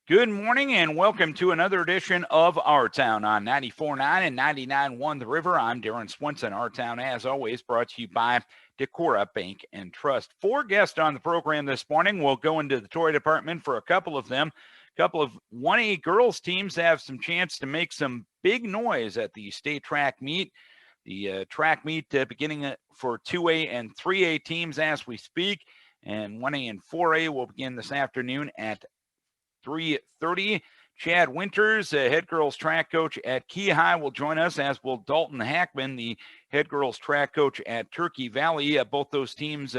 Good morning and welcome to another edition of Our Town on 94.9 and 99.1 The River. I'm Darren Swinson. Our Town, as always, brought to you by Decorah Bank and Trust. 4 guests on the program this morning. We'll go into the toy department for a couple of them. A couple of 1A girls teams have some chance to make some big noise at the state track meet. The track meet beginning for 2A and 3A teams as we speak. And 1A and 4A will begin this afternoon at 3:30. Chad Winters, head girls track coach at Key High, will join us, as will Dalton Hackman, the head girls track coach at Turkey Valley. Both those teams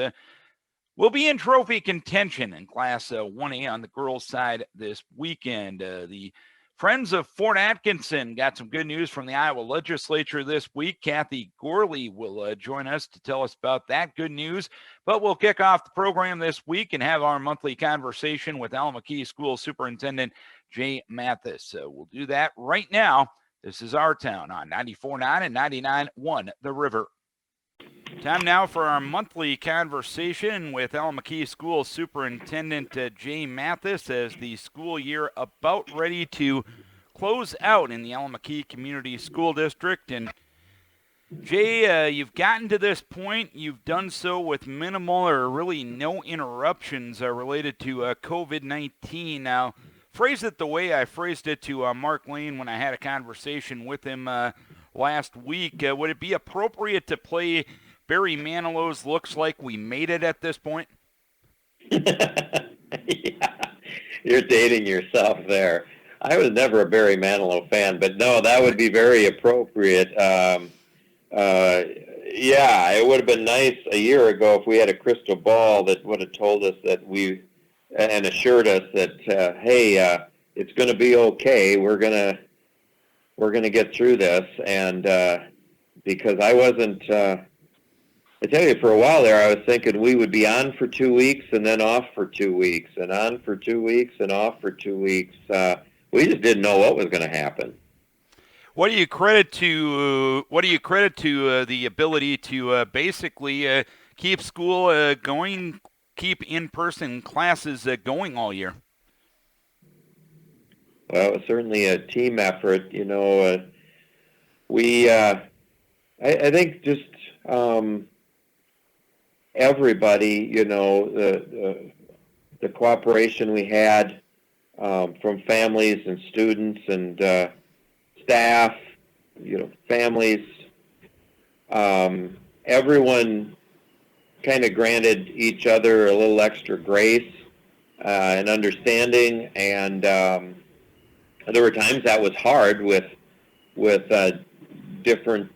will be in trophy contention in Class 1A on the girls' side this weekend. The Friends of Fort Atkinson got some good news from the Iowa legislature this week. Kathy Gourley will join us to tell us about that good news. But we'll kick off the program this week and have our monthly conversation with Allamakee School Superintendent Jay Mathis. We'll do that right now. This is Our Town on 94.9 and 99.1 The River. Time now for our monthly conversation with Allamakee School Superintendent Jay Mathis as the school year about ready to close out in the Allamakee Community School District. And Jay, you've gotten to this point. You've done so with minimal or really no interruptions related to COVID-19. Now, phrase it the way I phrased it to Mark Lane when I had a conversation with him last week. Would it be appropriate to play Barry Manilow's "Looks Like We Made It" at this point? Yeah, you're dating yourself there. I was never a Barry Manilow fan, but no, that would be very appropriate. Yeah, it would have been nice a year ago if we had a crystal ball that would have told us that and assured us that, hey, it's going to be okay. We're gonna get through this, and because I wasn't. I tell you, for a while there, I was thinking we would be on for 2 weeks and then off for 2 weeks, and on for 2 weeks and off for 2 weeks. We just didn't know what was going to happen. What do you credit to? The ability to basically keep school going, keep in-person classes going all year? Well, it was certainly a team effort. You know, I think just. Everybody, you know, the cooperation we had from families and students and staff, you know, families, everyone kind of granted each other a little extra grace and understanding, and there were times that was hard with different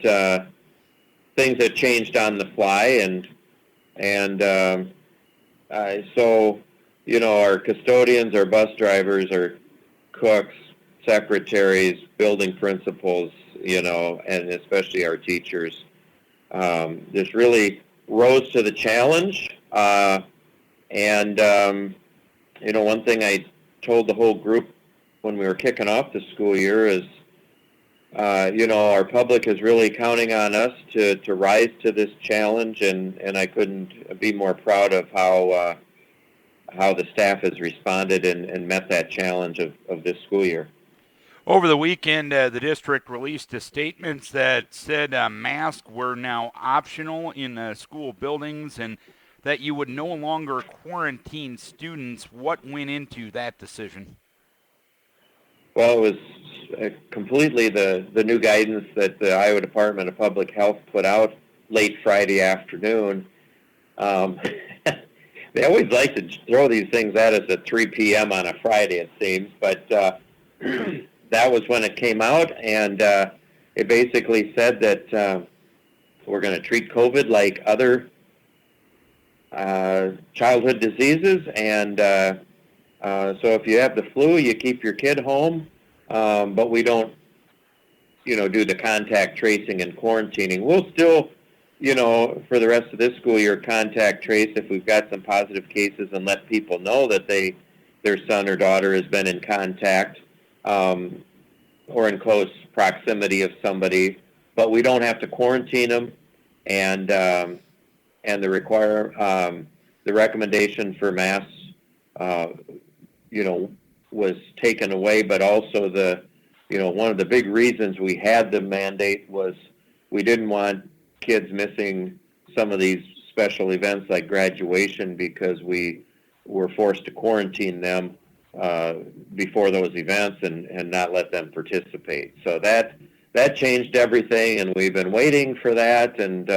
things that changed on the fly, and so, you know, our custodians, our bus drivers, our cooks, secretaries, building principals, you know, and especially our teachers, just really rose to the challenge. And you know, one thing I told the whole group when we were kicking off the school year is, you know, our public is really counting on us to rise to this challenge, and I couldn't be more proud of how the staff has responded and met that challenge of this school year. Over the weekend, the district released a statement that said masks were now optional in school buildings and that you would no longer quarantine students. What went into that decision? Well, it was completely the new guidance that the Iowa Department of Public Health put out late Friday afternoon. They always like to throw these things at us at 3 p.m. on a Friday, it seems, but that was when it came out, and it basically said that we're going to treat COVID like other childhood diseases, and so if you have the flu, you keep your kid home, but we don't, you know, do the contact tracing and quarantining. We'll still, you know, for the rest of this school year, contact trace if we've got some positive cases and let people know that their son or daughter has been in contact or in close proximity of somebody, but we don't have to quarantine them, and the recommendation for masks, you know, was taken away, but also one of the big reasons we had the mandate was we didn't want kids missing some of these special events like graduation because we were forced to quarantine them before those events and not let them participate. So that changed everything, and we've been waiting for that, and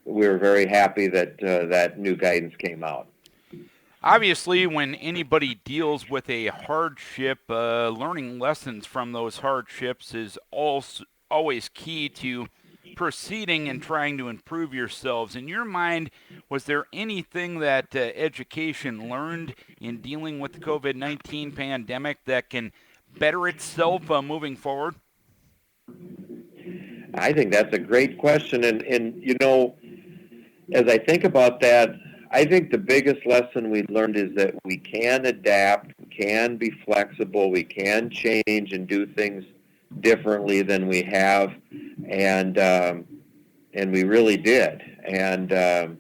we were very happy that that new guidance came out. Obviously, when anybody deals with a hardship, learning lessons from those hardships is always key to proceeding and trying to improve yourselves. In your mind, was there anything that education learned in dealing with the COVID-19 pandemic that can better itself moving forward? I think that's a great question. And as I think about that, I think the biggest lesson we learned is that we can adapt, we can be flexible, we can change and do things differently than we have, and we really did. And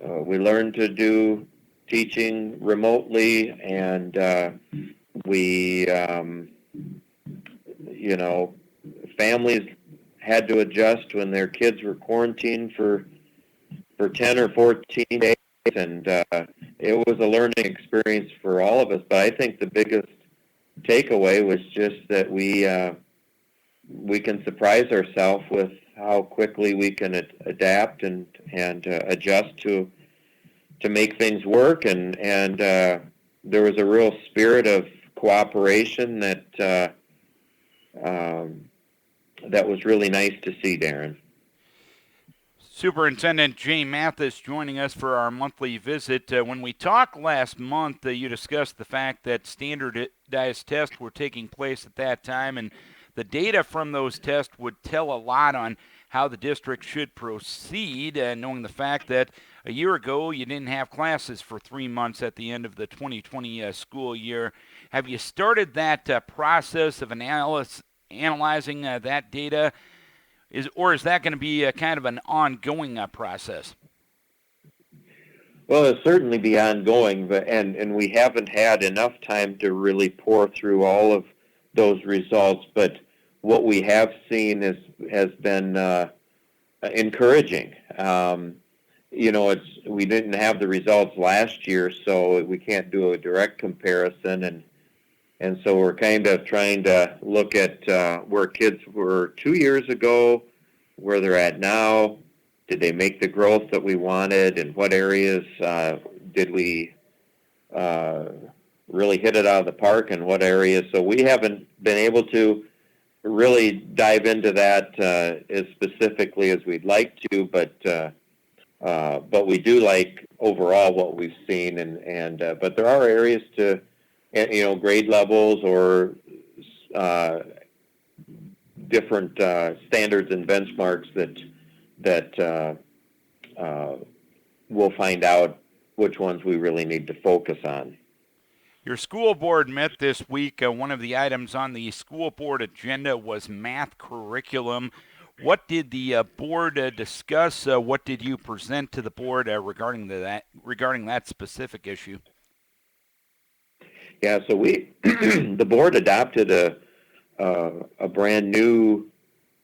we learned to do teaching remotely, and families had to adjust when their kids were quarantined for 10 or 14 days, and it was a learning experience for all of us. But I think the biggest takeaway was just that we can surprise ourselves with how quickly we can adapt and adjust to make things work, and there was a real spirit of cooperation that was really nice to see, Darren. Superintendent Jay Mathis joining us for our monthly visit. When we talked last month, you discussed the fact that standardized tests were taking place at that time, and the data from those tests would tell a lot on how the district should proceed, knowing the fact that a year ago you didn't have classes for 3 months at the end of the 2020 school year. Have you started that process of analyzing that data? Or is that going to be kind of an ongoing process? Well, it'll certainly be ongoing, and we haven't had enough time to really pour through all of those results. But what we have seen has been encouraging. We didn't have the results last year, so we can't do a direct comparison, and so we're kind of trying to look at where kids were 2 years ago, where they're at now. Did they make the growth that we wanted? In what areas did we really hit it out of the park? In what areas? So we haven't been able to really dive into that as specifically as we'd like to, but we do like overall what we've seen, but there are areas to grade levels or different standards and benchmarks that we'll find out which ones we really need to focus on. Your school board met this week. One of the items on the school board agenda was math curriculum. What did the board discuss? What did you present to the board regarding that specific issue? Yeah, so the board adopted a brand new,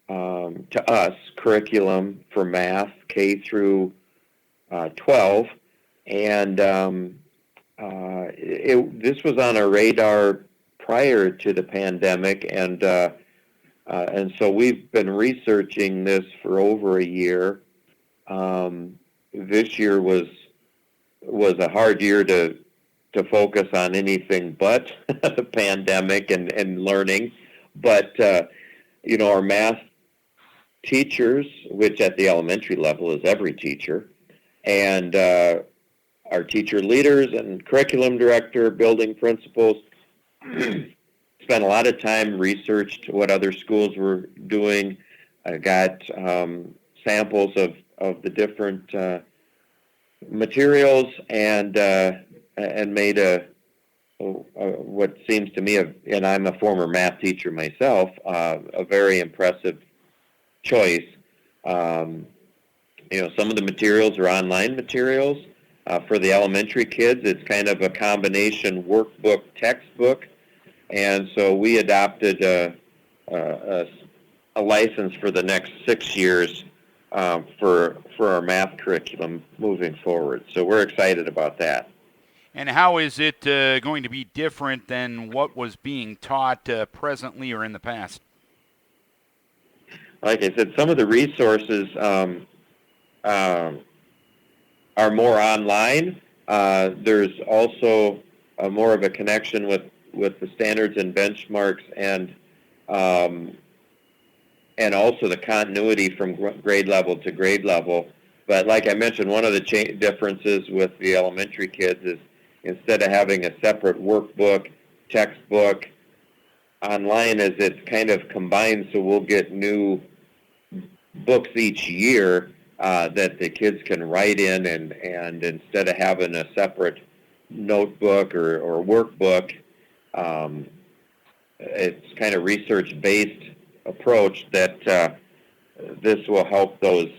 to us, curriculum for math, K through 12, and this was on our radar prior to the pandemic, and so we've been researching this for over a year. This year was a hard year to focus on anything but the pandemic and learning. But, our math teachers, which at the elementary level is every teacher, and our teacher leaders and curriculum director, building principals, spent a lot of time, researched what other schools were doing. I got samples of the different materials and made what seems to me, and I'm a former math teacher myself, a very impressive choice. Some of the materials are online materials. For the elementary kids, it's kind of a combination workbook, textbook, and so we adopted a license for the next 6 years for our math curriculum moving forward. So we're excited about that. And how is it going to be different than what was being taught presently or in the past? Like I said, some of the resources are more online. There's also more of a connection with the standards and benchmarks, and also the continuity from grade level to grade level. But like I mentioned, one of the differences with the elementary kids is instead of having a separate workbook, textbook, online is it's kind of combined, so we'll get new books each year that the kids can write in, and instead of having a separate notebook or workbook, it's kind of research-based approach that this will help those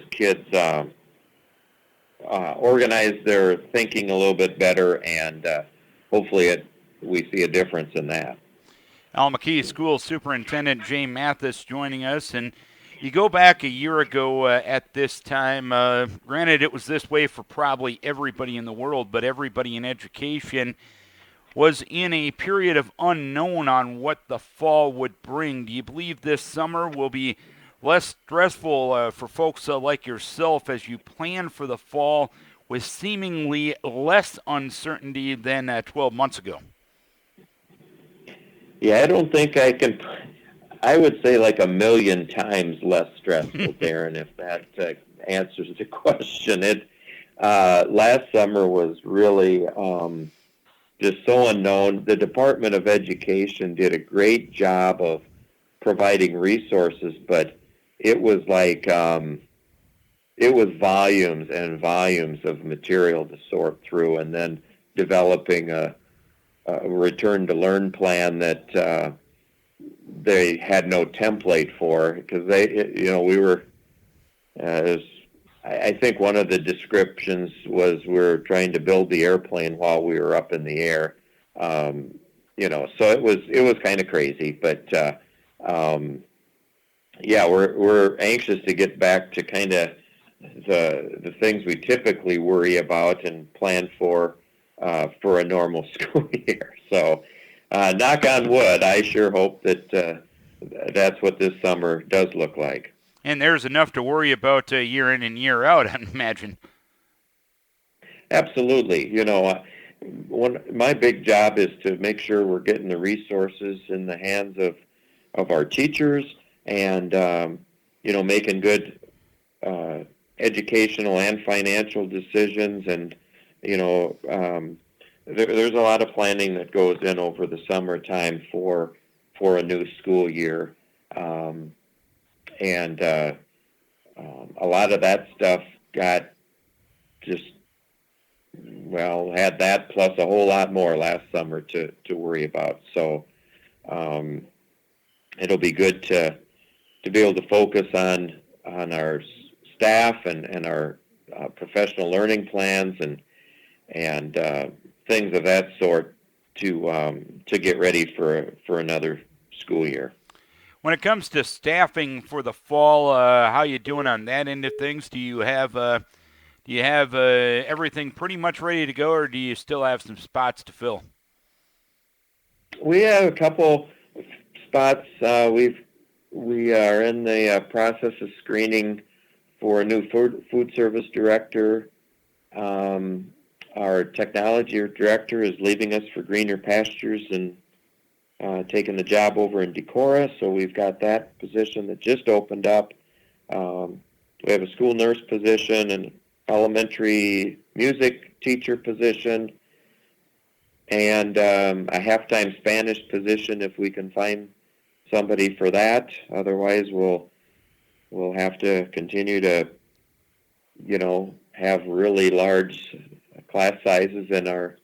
kids organize their thinking a little bit better, and hopefully we see a difference in that. Allamakee School Superintendent Jay Mathis joining us, and you go back a year ago at this time, granted it was this way for probably everybody in the world, but everybody in education was in a period of unknown on what the fall would bring. Do you believe this summer will be less stressful for folks like yourself as you plan for the fall with seemingly less uncertainty than 12 months ago? Yeah, I don't think I would say like 1,000,000 times less stressful, Darren, if that answers the question. Last summer was really just so unknown. The Department of Education did a great job of providing resources, but it was like it was volumes and volumes of material to sort through, and then developing a return to learn plan that they had no template for, because we were I think one of the descriptions was we were trying to build the airplane while we were up in the air. So it was kind of crazy, but yeah, we're anxious to get back to kind of the things we typically worry about and plan for a normal school year. So knock on wood, I sure hope that that's what this summer does look like. And there's enough to worry about year in and year out, I imagine. Absolutely. My big job is to make sure we're getting the resources in the hands of our teachers, and making good educational and financial decisions. And there's a lot of planning that goes in over the summertime for a new school year. And a lot of that stuff got had that plus a whole lot more last summer to worry about. So it'll be good to be able to focus on our staff and our professional learning plans and things of that sort to get ready for another school year. When it comes to staffing for the fall, how you doing on that end of things? Do you have everything pretty much ready to go, or do you still have some spots to fill? We have a couple spots. We are in the process of screening for a new food service director. Our technology director is leaving us for greener pastures and taking the job over in Decorah, so we've got that position that just opened up. We have a school nurse position, an elementary music teacher position, and a half-time Spanish position if we can find somebody for that. Otherwise, we'll have to continue to, have really large class sizes in our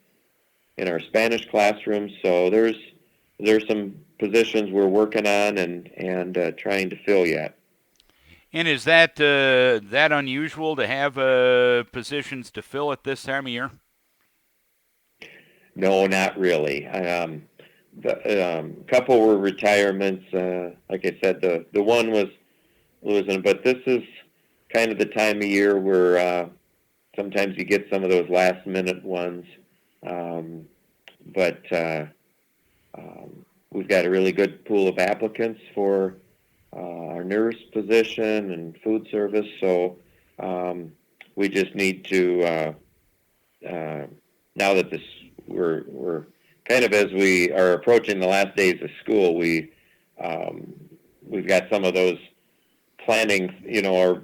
Spanish classrooms. So there's some positions we're working on and trying to fill yet. And is that that unusual to have positions to fill at this time of year? No, not really. The couple were retirements. Like I said, the one was losing, but this is kind of the time of year where sometimes you get some of those last minute ones. But we've got a really good pool of applicants for our nurse position and food service. So we just need to now that we're kind of, as we are approaching the last days of school, we've got some of those planning. Our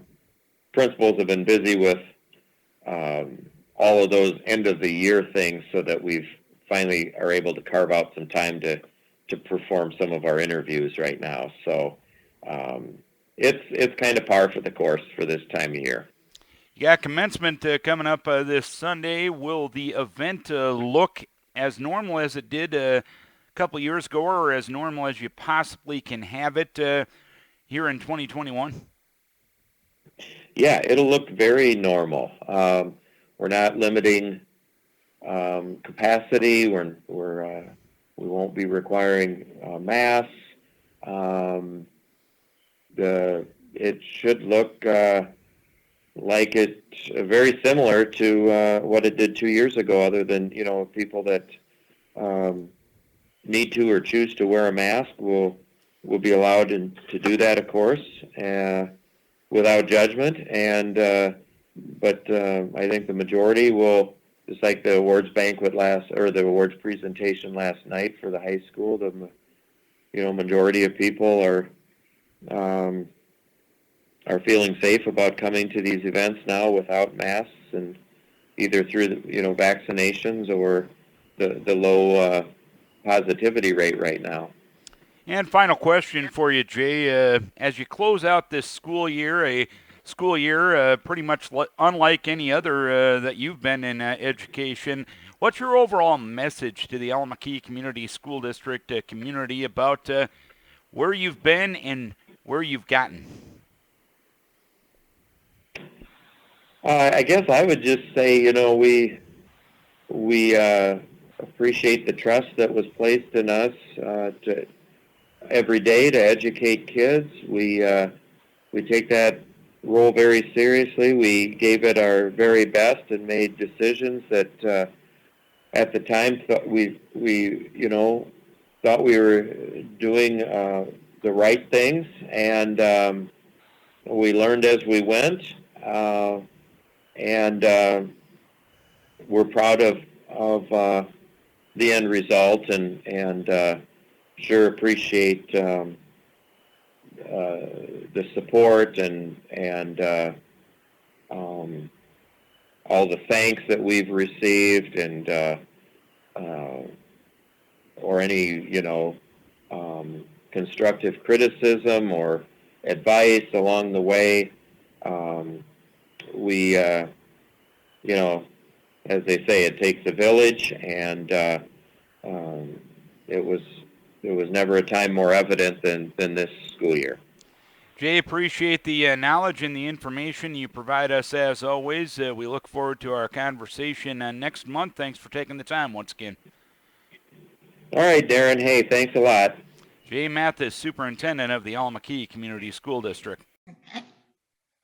principals have been busy with all of those end of the year things, so that we've finally are able to carve out some time to perform some of our interviews right now. So it's kind of par for the course for this time of year. You got commencement coming up this Sunday. Will the event look as normal as it did a couple years ago, or as normal as you possibly can have it here in 2021? Yeah, it'll look very normal. We're not limiting capacity. We won't be requiring masks. It should look like it's very similar to what it did 2 years ago, other than, people that need to or choose to wear a mask will be allowed to do that, of course, without judgment. But I think the majority will, just like the awards banquet the awards presentation last night for the high school, the majority of people are feeling safe about coming to these events now without masks, and either through vaccinations or the low positivity rate right now. And final question for you, Jay. As you close out this school year, pretty much unlike any other that you've been in education, what's your overall message to the Allamakee Community School District community about where you've been and where you've gotten? I guess I would just say, we appreciate the trust that was placed in us every day to educate kids. We take that role very seriously. We gave it our very best and made decisions that at the time we thought we were doing the right things, and we learned as we went. And we're proud of the end result, and sure appreciate the support and all the thanks that we've received, and or any constructive criticism or advice along the way. We as they say, it takes a village, and it was never a time more evident than this school year. Jay, appreciate the knowledge and the information you provide us as always. We look forward to our conversation next month. Thanks for taking the time once again. All right, Darren. Hey, thanks a lot. Jay Mathis, Superintendent of the Allamakee Community School District.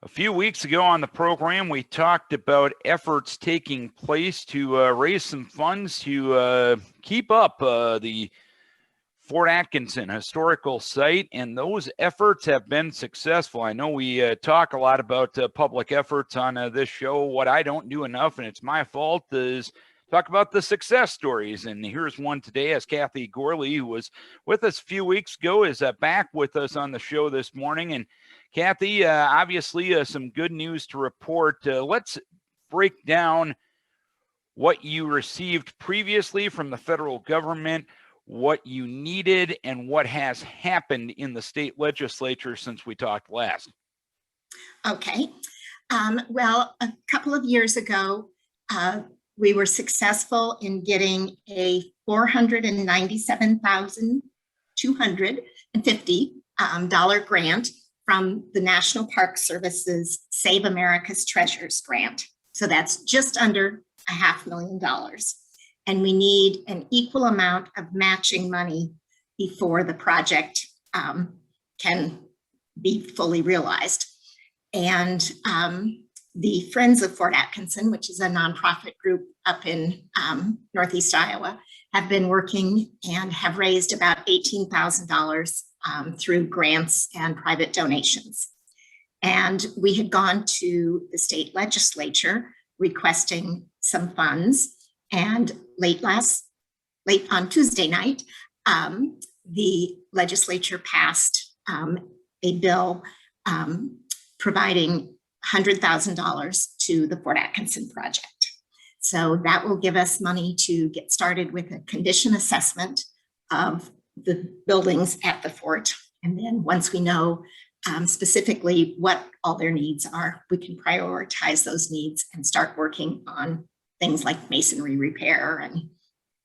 A few weeks ago on the program, we talked about efforts taking place to raise some funds to keep up the Fort Atkinson historical site, and those efforts have been successful. I know we talk a lot about public efforts on this show. What I don't do enough, and it's my fault, is talk about the success stories. And here's one today, as Kathy Gourley, who was with us a few weeks ago, is back with us on the show this morning. And Kathy, obviously some good news to report. Let's break down what you received previously from the federal government, what you needed, and what has happened in the state legislature since we talked last. Okay. Well, a couple of years ago, we were successful in getting a $497,250 grant from the National Park Service's Save America's Treasures grant. So that's just under $500,000. And we need an equal amount of matching money before the project can be fully realized. And the Friends of Fort Atkinson, which is a nonprofit group up in Northeast Iowa, have been working and have raised about $18,000 through grants and private donations. And we had gone to the state legislature requesting some funds. And late on Tuesday night, the legislature passed a bill providing $100,000 to the Fort Atkinson project. So that will give us money to get started with a condition assessment of the buildings at the fort. And then once we know specifically what all their needs are, we can prioritize those needs and start working on things like masonry repair and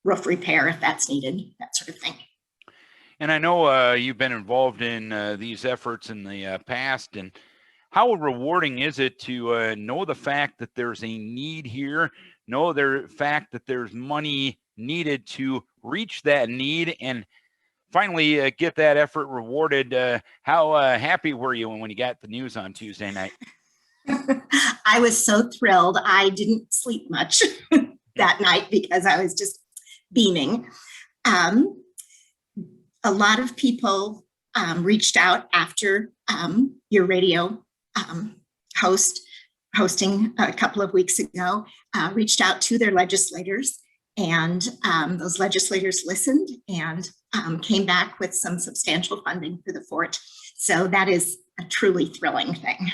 roof repair if that's needed, that sort of thing. And I know you've been involved in these efforts in the past, and how rewarding is it to know the fact that there's a need here, know the fact that there's money needed to reach that need, and finally get that effort rewarded? How happy were you when you got the news on Tuesday night? I was so thrilled. I didn't sleep much that night because I was just beaming. A lot of people reached out after your radio hosting a couple of weeks ago, reached out to their legislators, and those legislators listened and came back with some substantial funding for the fort. So that is a truly thrilling thing.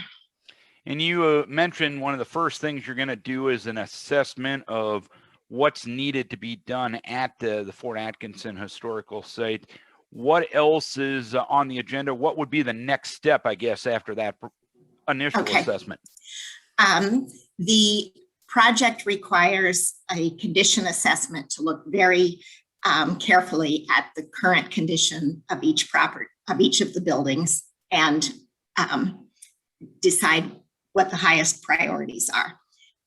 And you mentioned one of the first things you're going to do is an assessment of what's needed to be done at the Fort Atkinson historical site. What else is on the agenda? What would be the next step, I guess, after that initial assessment? The project requires a condition assessment to look very carefully at the current condition of each of the buildings and decide what the highest priorities are.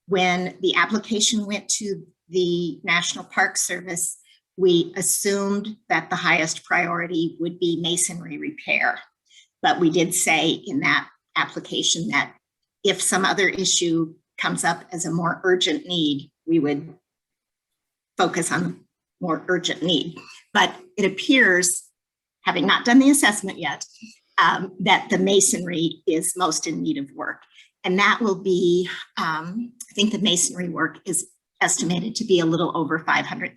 When the application went to the National Park Service, we assumed that the highest priority would be masonry repair. But we did say in that application that if some other issue comes up as a more urgent need, we would focus on the more urgent need. But it appears, having not done the assessment yet, that the masonry is most in need of work. And that will be, I think the masonry work is estimated to be a little over $500,000.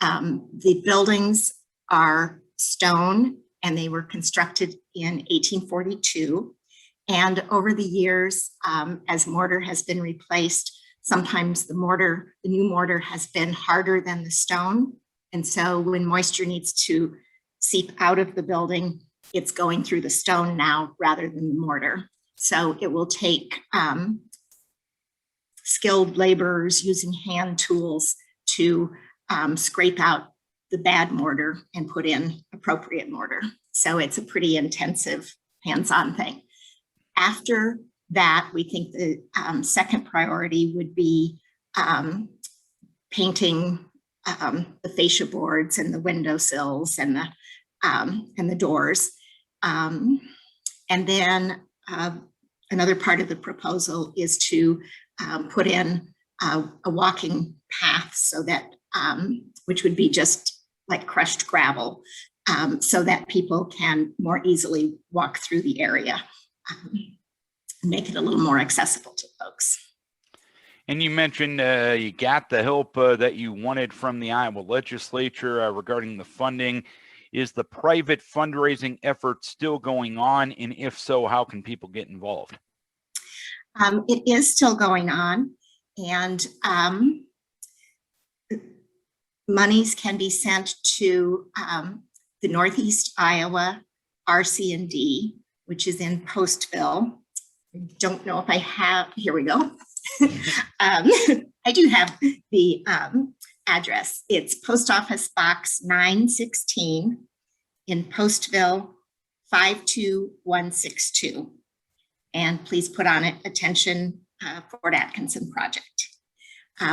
The buildings are stone and they were constructed in 1842. And over the years, as mortar has been replaced, sometimes the new mortar has been harder than the stone. And so when moisture needs to seep out of the building, it's going through the stone now rather than the mortar. So it will take skilled laborers using hand tools to scrape out the bad mortar and put in appropriate mortar. So it's a pretty intensive hands-on thing. After that, we think the second priority would be painting the fascia boards and the windowsills and the doors. And then another part of the proposal is to put in a walking path so that, which would be just like crushed gravel, so that people can more easily walk through the area, make it a little more accessible to folks. And you mentioned you got the help that you wanted from the Iowa legislature regarding the funding. Is the private fundraising effort still going on? And if so, how can people get involved? It is still going on, and monies can be sent to the Northeast Iowa RC&D, which is in Postville. I don't know if I have, here we go. I do have the address. It's Post Office Box 916 in Postville, 52162. And please put on it, attention, Fort Atkinson project.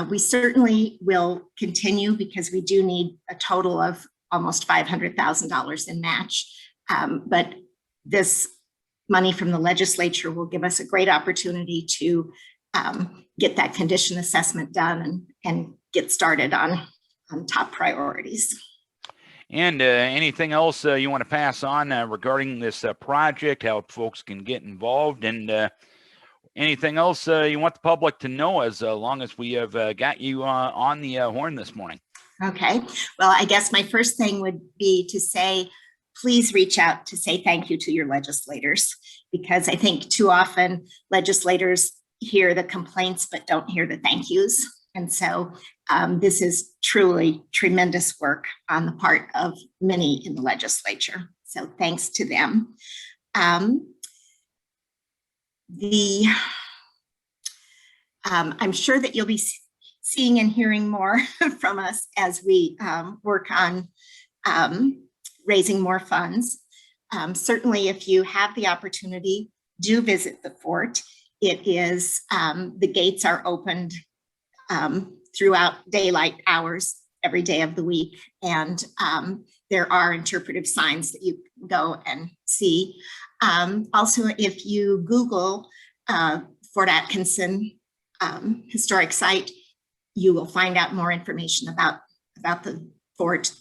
We certainly will continue because we do need a total of almost $500,000 in match. But this money from the legislature will give us a great opportunity to get that condition assessment done and get started on top priorities. And anything else you want to pass on regarding this project, how folks can get involved, and anything else you want the public to know as long as we have got you on the horn this morning? Okay. Well, I guess my first thing would be to say, please reach out to say thank you to your legislators, because I think too often legislators hear the complaints but don't hear the thank yous. And so this is truly tremendous work on the part of many in the legislature. So thanks to them. I'm sure that you'll be seeing and hearing more from us as we work on raising more funds. Certainly, if you have the opportunity, do visit the fort. It is, the gates are opened throughout daylight hours every day of the week. And there are interpretive signs that you go and see. Also, if you Google Fort Atkinson historic site, you will find out more information about the fort.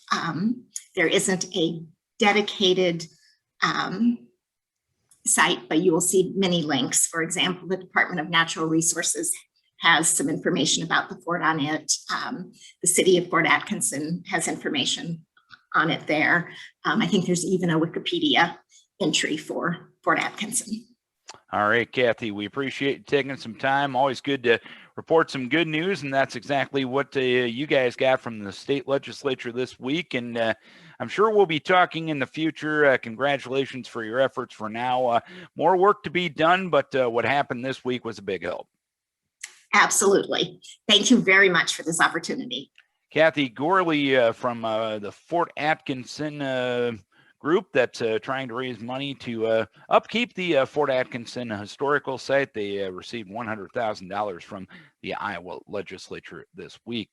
There isn't a dedicated site, but you will see many links. For example, the Department of Natural Resources has some information about the fort on it. The city of Fort Atkinson has information on it there. I think there's even a Wikipedia entry for Fort Atkinson. All right, Kathy, we appreciate you taking some time. Always good to report some good news, and that's exactly what you guys got from the state legislature this week. And I'm sure we'll be talking in the future. Congratulations for your efforts for now. More work to be done, but what happened this week was a big help. Absolutely. Thank you very much for this opportunity. Kathy Gourley from the Fort Atkinson group that's trying to raise money to upkeep the Fort Atkinson historical site. They received $100,000 from the Iowa legislature this week.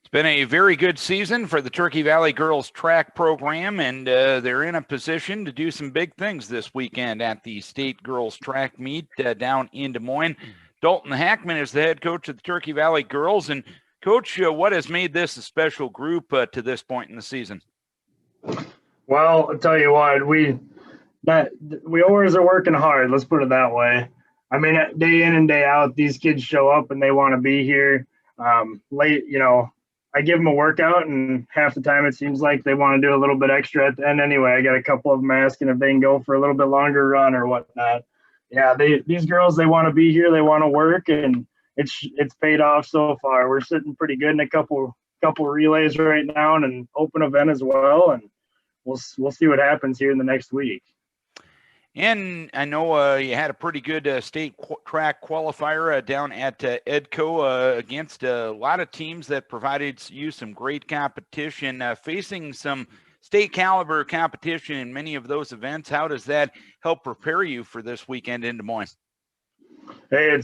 It's been a very good season for the Turkey Valley girls track program, and they're in a position to do some big things this weekend at the state girls track meet down in Des Moines. Dalton Hackman is the head coach of the Turkey Valley girls. And Coach, what has made this a special group to this point in the season? Well, I'll tell you what, we always are working hard. Let's put it that way. I mean, day in and day out, these kids show up and they want to be here. Late, I give them a workout, and half the time it seems like they want to do a little bit extra at the end anyway. I got a couple of them asking if they can go for a little bit longer run or whatnot. Yeah, these girls, they want to be here, they want to work, and it's paid off so far. We're sitting pretty good in a couple relays right now and an open event as well, and we'll see what happens here in the next week. And I know you had a pretty good state track qualifier down at Edco against a lot of teams that provided you some great competition, facing some state caliber competition in many of those events. How does that help prepare you for this weekend in Des Moines? Hey,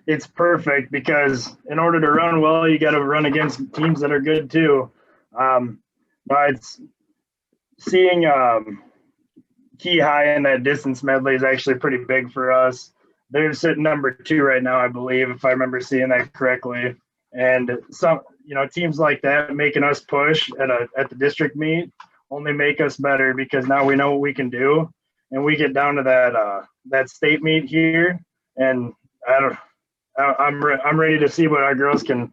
it's perfect, because in order to run well, you got to run against teams that are good too. But it's seeing Key High in that distance medley is actually pretty big for us. They're sitting number 2 right now, I believe, if I remember seeing that correctly. And some, teams like that making us push at the district meet only make us better, because now we know what we can do, and we get down to that state meet here, and I'm ready to see what our girls can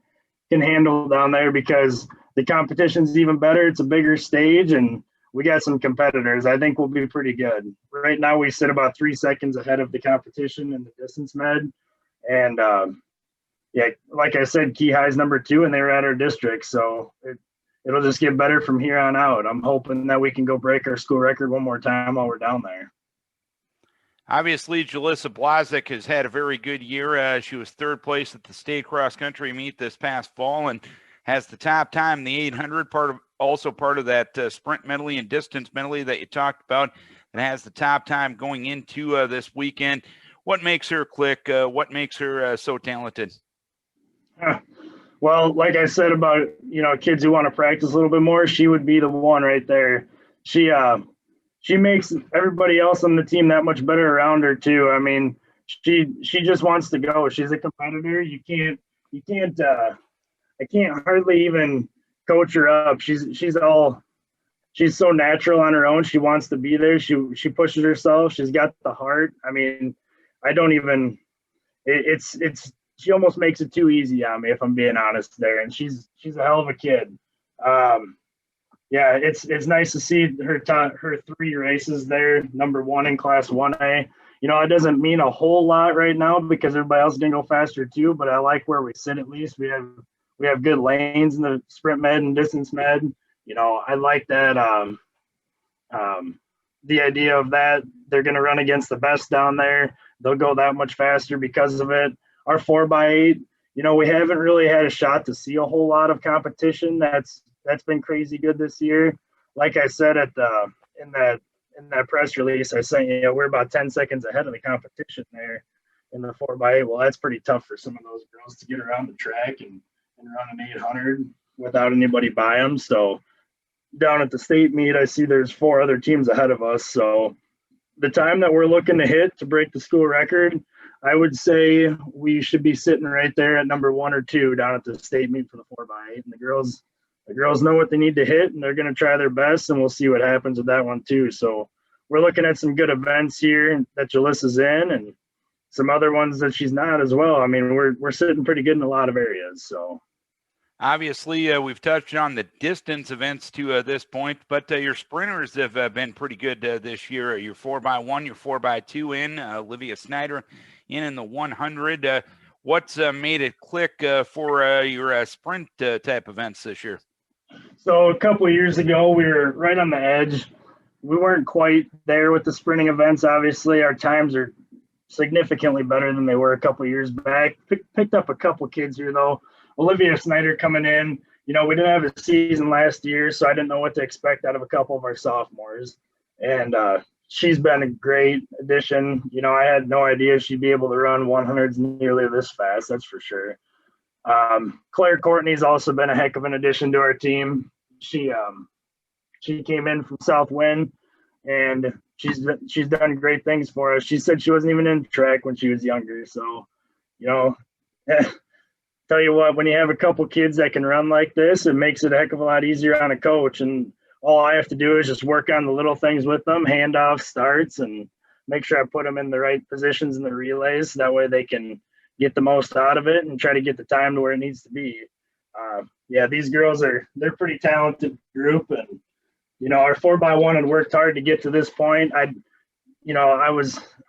handle down there, because the competition's even better. It's a bigger stage, and we got some competitors. I think we'll be pretty good. Right now we sit about 3 seconds ahead of the competition in the distance med. And like I said, Key High's number 2, and they were at our district. So it'll just get better from here on out. I'm hoping that we can go break our school record one more time while we're down there. Obviously, Jalissa Blazik has had a very good year. She was 3rd place at the state cross country meet this past fall, and has the top time in the 800, also part of that sprint medley and distance medley that you talked about, and has the top time going into this weekend. What makes her click? What makes her so talented? Well, like I said about, kids who want to practice a little bit more, she would be the one right there. She makes everybody else on the team that much better around her too. I mean, she just wants to go. She's a competitor. I can't hardly even coach her up. She's so natural on her own. She wants to be there. She pushes herself. She's got the heart. I mean, I don't even, she almost makes it too easy on me, if I'm being honest there. And she's a hell of a kid. Yeah, it's nice to see her 3 races there, number 1 in Class 1A. It doesn't mean a whole lot right now because everybody else is gonna go faster too. But I like where we sit. At least we have good lanes in the sprint med and distance med. I like that. The idea of that they're gonna run against the best down there. They'll go that much faster because of it. Our 4x8, we haven't really had a shot to see a whole lot of competition. That's been crazy good this year. Like I said in that press release I sent you, we're about 10 seconds ahead of the competition there in the 4x8. Well, that's pretty tough for some of those girls to get around the track and run an 800 without anybody by them. So down at the state meet, I see there's 4 other teams ahead of us. So the time that we're looking to hit to break the school record, I would say we should be sitting right there at number 1 or 2 down at the state meet for the 4x8. And the girls know what they need to hit, and they're going to try their best, and we'll see what happens with that one too. So we're looking at some good events here that Jalissa's in, and some other ones that she's not as well. I mean, we're sitting pretty good in a lot of areas. So obviously, we've touched on the distance events to this point, but your sprinters have been pretty good this year. Your 4x1, your 4x2 in, Olivia Snyder in the 100. What's made it click for your sprint type events this year? So a couple of years ago, we were right on the edge. We weren't quite there with the sprinting events. Obviously, our times are significantly better than they were a couple of years back. Picked up a couple kids here, though. Olivia Snyder coming in. We didn't have a season last year, so I didn't know what to expect out of a couple of our sophomores. And she's been a great addition. I had no idea she'd be able to run 100s nearly this fast, that's for sure. Claire Courtney's also been a heck of an addition to our team. She came in from Southwind, and she's done great things for us. She said she wasn't even in track when she was younger. So, tell you what, when you have a couple kids that can run like this, it makes it a heck of a lot easier on a coach. And all I have to do is just work on the little things with them, handoff, starts, and make sure I put them in the right positions in the relays. That way they can get the most out of it and try to get the time to where it needs to be. Yeah, these girls they're pretty talented group, and our 4x1 had worked hard to get to this point. I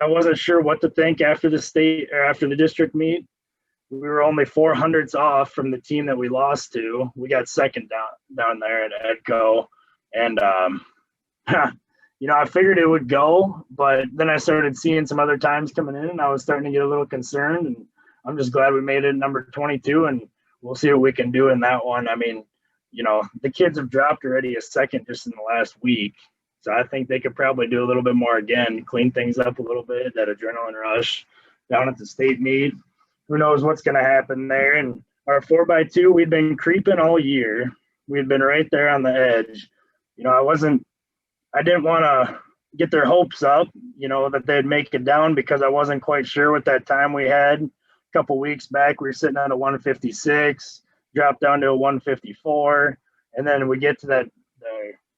wasn't sure what to think after the state or after the district meet. We were only 400ths off from the team that we lost to. We got second down there at Edco, and I figured it would go, but then I started seeing some other times coming in, and I was starting to get a little concerned. And I'm just glad we made it number 22, and we'll see what we can do in that one. I mean, the kids have dropped already a second just in the last week. So I think they could probably do a little bit more again, clean things up a little bit, that adrenaline rush down at the state meet. Who knows what's going to happen there. And our 4x2, we'd been creeping all year. We'd been right there on the edge. I didn't want to get their hopes up, that they'd make it down, because I wasn't quite sure what that time we had. A couple weeks back, we were sitting at a 156, dropped down to a 154. And then we get to the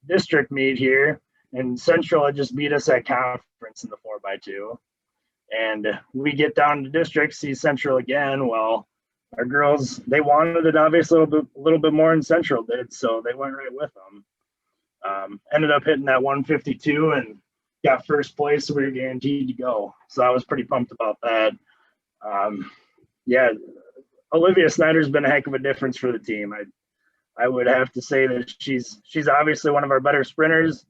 district meet here, and Central had just beat us at conference in the 4x2. And we get down to district, see Central again. Well, our girls, they wanted it obviously a little bit more than Central did, so they went right with them. Ended up hitting that 152 and got first place, so we were guaranteed to go. So I was pretty pumped about that. Yeah, Olivia Snyder's been a heck of a difference for the team. I would have to say that she's obviously one of our better sprinters.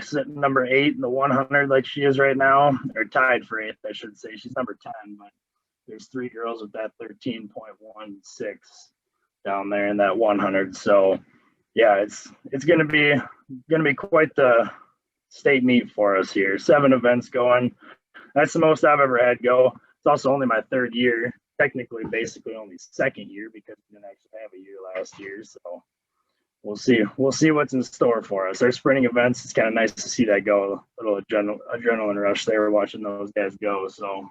Sitting number 8 in the 100 like she is right now, or tied for 8th, I should say. She's number 10, but there's 3 girls with that 13.16 down there in that 100. So yeah, it's going to be quite the state meet for us here. 7 events going. That's the most I've ever had go. It's also only my 3rd year, technically, basically only 2nd year because we didn't actually have a year last year. So we'll see what's in store for us. Our sprinting events, it's kind of nice to see that go. A little adrenaline rush there watching those guys go. So.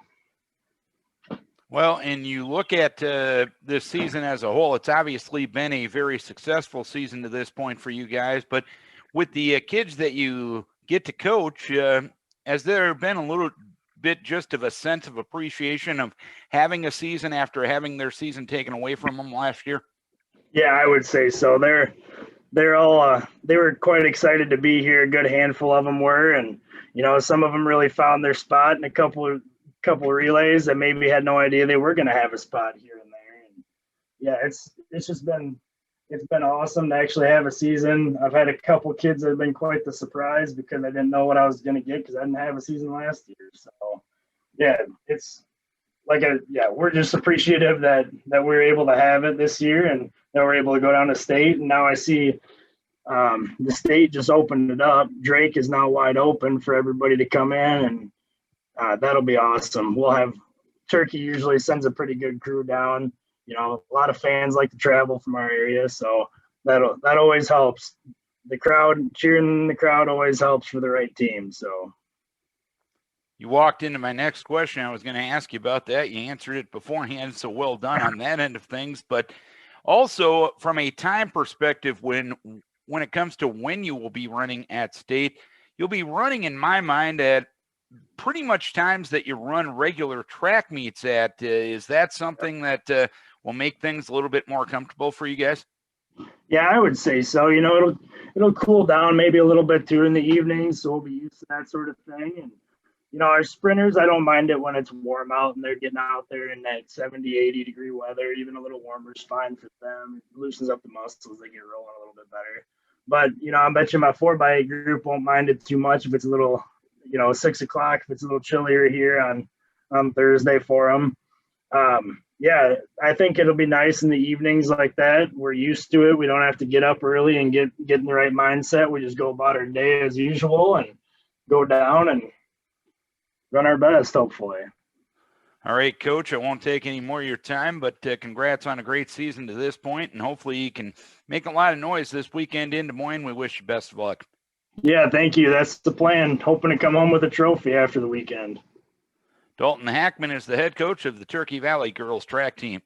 Well, and you look at this season as a whole, it's obviously been a very successful season to this point for you guys. But with the kids that you get to coach, has there been a little bit just of a sense of appreciation of having a season after having their season taken away from them last year? Yeah, I would say so. They're all they were quite excited to be here. A good handful of them were, and some of them really found their spot in a couple of relays that maybe had no idea they were going to have a spot here and there. And yeah, it's been awesome to actually have a season. I've had a couple kids that have been quite the surprise because I didn't know what I was going to get because I didn't have a season last year. So yeah, it's we're just appreciative that we're able to have it this year and that we're able to go down to state. And now I see the state just opened it up. Drake is now wide open for everybody to come in, and that'll be awesome. We'll have Turkey usually sends a pretty good crew down. A lot of fans like to travel from our area, so that always helps. The crowd, cheering the crowd always helps for the right team. So you walked into my next question. I was going to ask you about that. You answered it beforehand, so well done on that end of things. But also from a time perspective, when it comes to when you will be running at state, you'll be running, in my mind, at pretty much times that you run regular track meets at. Is that something that will make things a little bit more comfortable for you guys? Yeah, I would say so. It'll cool down maybe a little bit too in the evenings, so we'll be used to that sort of thing. And our sprinters, I don't mind it when it's warm out and they're getting out there in that 70, 80 degree weather. Even a little warmer is fine for them. It loosens up the muscles, they get rolling a little bit better. But I bet you my 4x8 group won't mind it too much if it's a little 6 o'clock, if it's a little chillier here on Thursday for them. Yeah, I think it'll be nice in the evenings like that. We're used to it. We don't have to get up early and get in the right mindset. We just go about our day as usual and go down and run our best, hopefully. All right, Coach, I won't take any more of your time, but congrats on a great season to this point, and hopefully you can make a lot of noise this weekend in Des Moines. We wish you best of luck. Yeah, thank you. That's the plan. Hoping to come home with a trophy after the weekend. Dalton Hackman is the head coach of the Turkey Valley girls track team.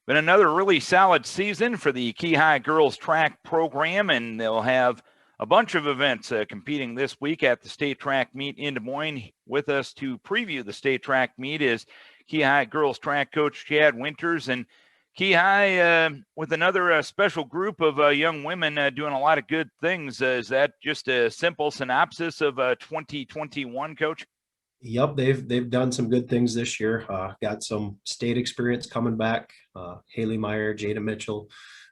Been another really solid season for the Key High girls track program, and they'll have a bunch of events competing this week at the state track meet in Des Moines. With us to preview the state track meet is Key High girls track coach Chad Winters, and Key High with another special group of young women doing a lot of good things. Is that just a simple synopsis of 2021, Coach? Yep, they've done some good things this year. Got some state experience coming back. Haley Meyer, Jada Mitchell,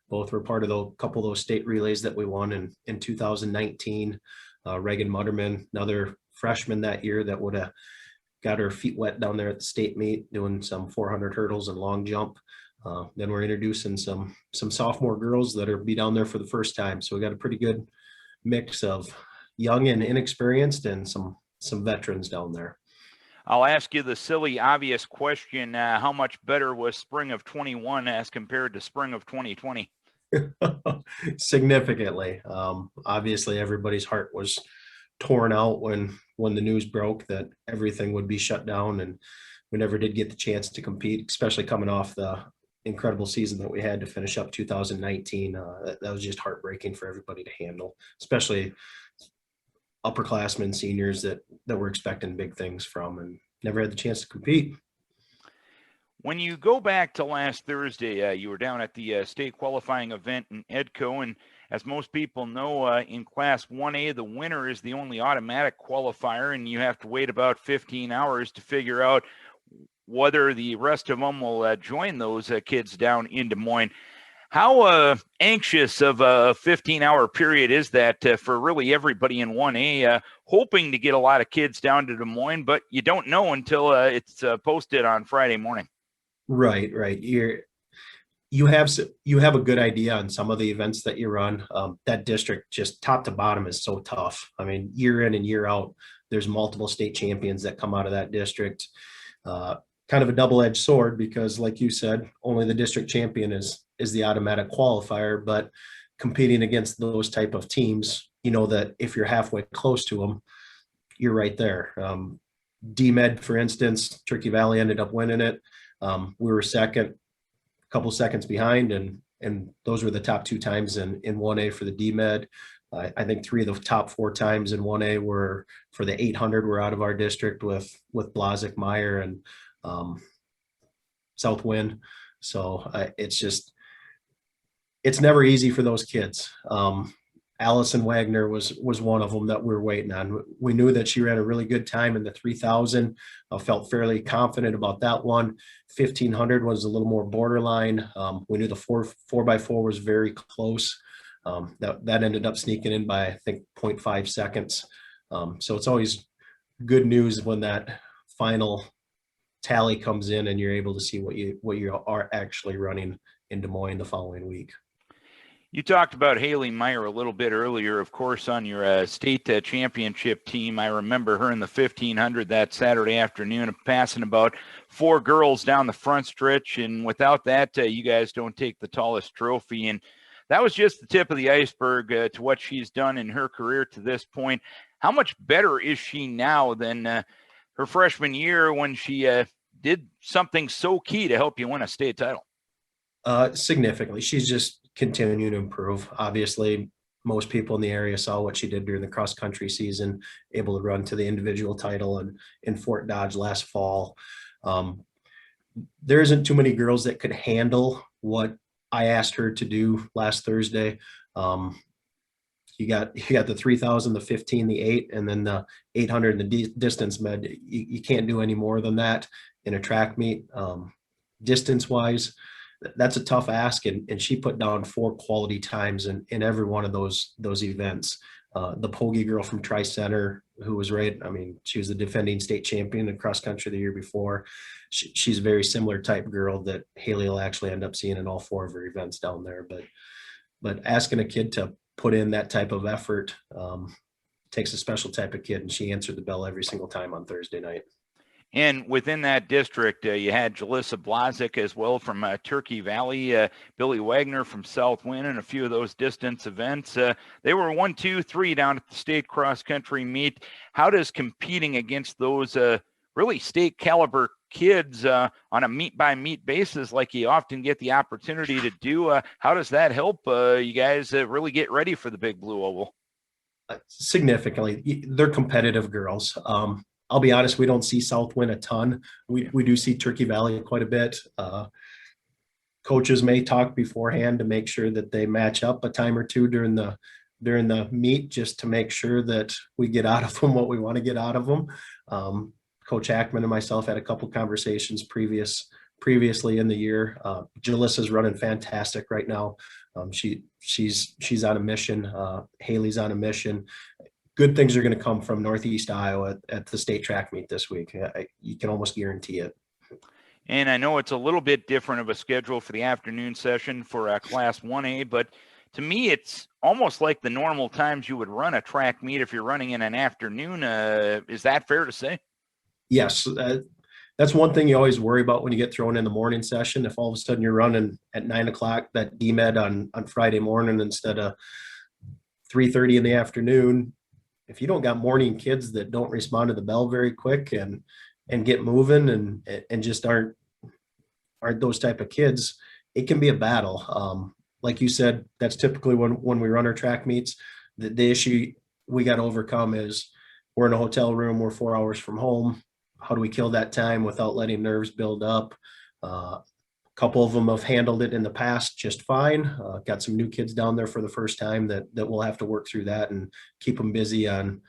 both were part of a couple of those state relays that we won in 2019. Reagan Mutterman, another freshman that year that would have got her feet wet down there at the state meet, doing some 400 hurdles and long jump. Then we're introducing some sophomore girls that are be down there for the first time. So we got a pretty good mix of young and inexperienced and some veterans down there. I'll ask you the silly, obvious question. How much better was spring of 21 as compared to spring of 2020? Significantly. Obviously, everybody's heart was torn out when the news broke that everything would be shut down, and we never did get the chance to compete, especially coming off the incredible season that we had to finish up 2019. That was just heartbreaking for everybody to handle, especially upperclassmen, seniors that were expecting big things from and never had the chance to compete. When you go back to last Thursday, you were down at the state qualifying event in Edco, and as most people know, in Class 1A, the winner is the only automatic qualifier, and you have to wait about 15 hours to figure out whether the rest of them will join those kids down in Des Moines. How anxious of a 15-hour period is that for really everybody in 1A, hoping to get a lot of kids down to Des Moines, but you don't know until it's posted on Friday morning? Right. you have a good idea on some of the events that you run. That district, just top to bottom, is so tough. I mean, year in and year out, there's multiple state champions that come out of that district. Kind of a double-edged sword, because like you said, only the district champion is the automatic qualifier, but competing against those type of teams, you know that if you're halfway close to them, you're right there. DMed, for instance, Turkey Valley ended up winning it. We were second, a couple seconds behind, and those were the top 2 times in 1A for the DMed. I think 3 of the top 4 times in 1A were for the 800 were out of our district with Blazik, Meyer, and Southwind. So it's never easy for those kids. Allison Wagner was one of them that we were waiting on. We knew that she ran a really good time in the 3000. I felt fairly confident about that one. 1500 was a little more borderline. We knew the 4x4 was very close. That ended up sneaking in by, I think, 0.5 seconds. So it's always good news when that final tally comes in and you're able to see what you are actually running in Des Moines the following week. You talked about Haley Meyer a little bit earlier, of course, on your state championship team. I remember her in the 1500 that Saturday afternoon, passing about 4 girls down the front stretch. And without that, you guys don't take the tallest trophy. And that was just the tip of the iceberg to what she's done in her career to this point. How much better is she now than her freshman year when she did something so key to help you win a state title? Significantly. She's just continuing to improve. Obviously, most people in the area saw what she did during the cross country season, able to run to the individual title and in Fort Dodge last fall. There isn't too many girls that could handle what I asked her to do last Thursday. You got the 3000, the 15, the 8, and then the 800 and the distance med. You can't do any more than that in a track meet. Distance wise, that's a tough ask, and she put down 4 quality times in every one of those events. The Pogie girl from Tri-Center, who was she was the defending state champion in cross country the year before. She's a very similar type girl that Haley will actually end up seeing in all 4 of her events down there. But asking a kid to put in that type of effort takes a special type of kid, and she answered the bell every single time on Thursday night. And within that district, you had Jalissa Blazik as well from Turkey Valley, Billy Wagner from Southwind, and a few of those distance events. They were 1, 2, 3 down at the state cross country meet. How does competing against those really state caliber kids on a meet by meet basis, like you often get the opportunity to do, how does that help you guys really get ready for the Big Blue Oval? Significantly. They're competitive girls. I'll be honest, we don't see Southwind a ton. We do see Turkey Valley quite a bit. Coaches may talk beforehand to make sure that they match up a time or two during the meet, just to make sure that we get out of them what we want to get out of them. Coach Hackman and myself had a couple conversations previously in the year. Jalissa's running fantastic right now. She's on a mission. Haley's on a mission. Good things are going to come from Northeast Iowa at the state track meet this week. You can almost guarantee it. And I know it's a little bit different of a schedule for the afternoon session for Class 1A, but to me, it's almost like the normal times you would run a track meet if you're running in an afternoon. Is that fair to say? Yes. That's one thing you always worry about when you get thrown in the morning session. If all of a sudden you're running at 9 o'clock, that DMed on Friday morning instead of 3:30 in the afternoon, if you don't got morning kids that don't respond to the bell very quick and get moving and just aren't those type of kids, it can be a battle. Like you said, that's typically when we run our track meets. The issue we got to overcome is we're in a hotel room, we're 4 hours from home. How do we kill that time without letting nerves build up? A couple of them have handled it in the past just fine. Got some new kids down there for the first time that we'll have to work through that and keep them busy on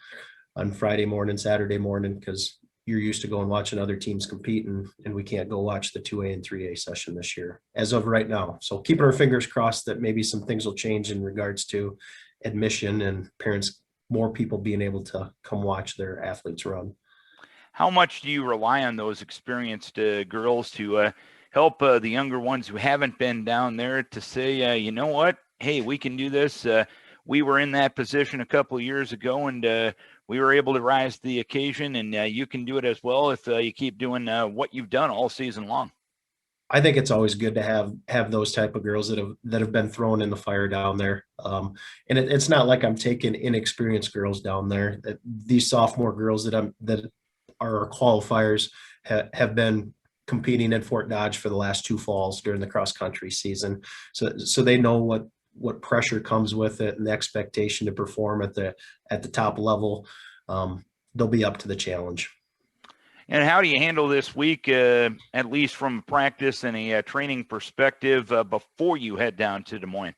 Friday morning, Saturday morning, because you're used to going watching other teams compete, and we can't go watch the 2A and 3A session this year as of right now. So keeping our fingers crossed that maybe some things will change in regards to admission and parents, more people being able to come watch their athletes run. How much do you rely on those experienced girls to help the younger ones who haven't been down there to say, you know what, hey, we can do this. We were in that position a couple of years ago, and we were able to rise to the occasion, and you can do it as well if you keep doing what you've done all season long. I think it's always good to have those type of girls that have been thrown in the fire down there. And it's not like I'm taking inexperienced girls down there. These sophomore girls that are our qualifiers have been competing in Fort Dodge for the last 2 falls during the cross country season. So they know what pressure comes with it and the expectation to perform at the top level. They'll be up to the challenge. And how do you handle this week, at least from practice and a training perspective, before you head down to Des Moines?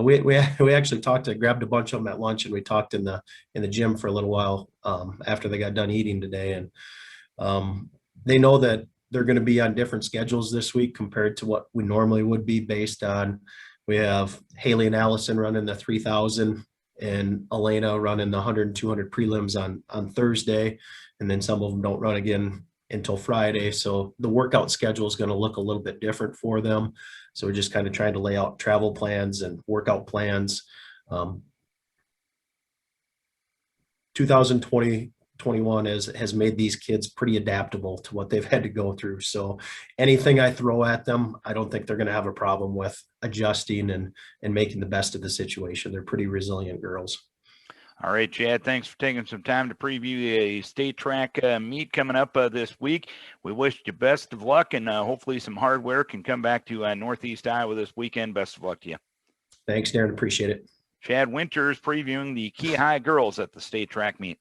We actually grabbed a bunch of them at lunch, and we talked in the gym for a little while after they got done eating today. And they know that they're going to be on different schedules this week compared to what we normally would be, based on we have Haley and Allison running the 3,000 and Elena running the 100 and 200 prelims on Thursday. And then some of them don't run again until Friday. So the workout schedule is going to look a little bit different for them. So we're just kind of trying to lay out travel plans and workout plans. 2021 has made these kids pretty adaptable to what they've had to go through. So anything I throw at them, I don't think they're going to have a problem with adjusting and making the best of the situation. They're pretty resilient girls. All right, Chad, thanks for taking some time to preview a state track meet coming up this week. We wish you best of luck, and hopefully some hard work can come back to Northeast Iowa this weekend. Best of luck to you. Thanks, Darren. Appreciate it. Chad Winters previewing the Key High girls at the state track meet.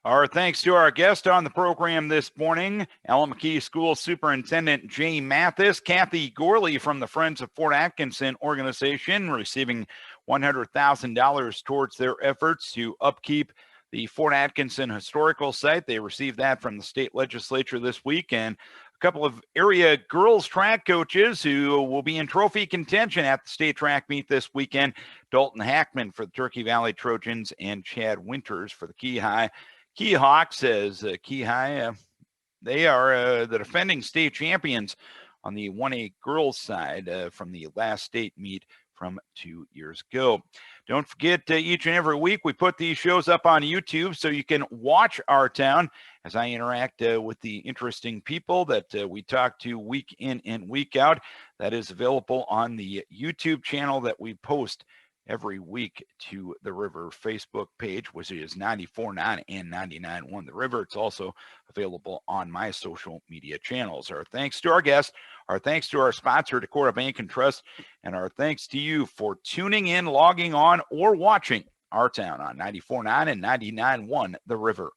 Our thanks to our guest on the program this morning, Allamakee School Superintendent Jay Mathis. Kathy Gourley from the Friends of Fort Atkinson organization receiving $100,000 towards their efforts to upkeep the Fort Atkinson historical site. They received that from the state legislature this week, and a couple of area girls track coaches who will be in trophy contention at the state track meet this weekend. Dalton Hackman for the Turkey Valley Trojans and Chad Winters for the Key High Key Hawks. As Key High, they are the defending state champions on the 1A girls side from the last state meet from 2 years ago. Don't forget, each and every week we put these shows up on YouTube so you can watch our town as I interact with the interesting people that we talk to week in and week out. That is available on the YouTube channel that we post every week to the River Facebook page, which is 94.9 and 99.1 The River. It's also available on my social media channels. Our thanks to our guests, our thanks to our sponsor, Decorah Bank and Trust, and our thanks to you for tuning in, logging on, or watching our town on 94.9 and 99.1 The River.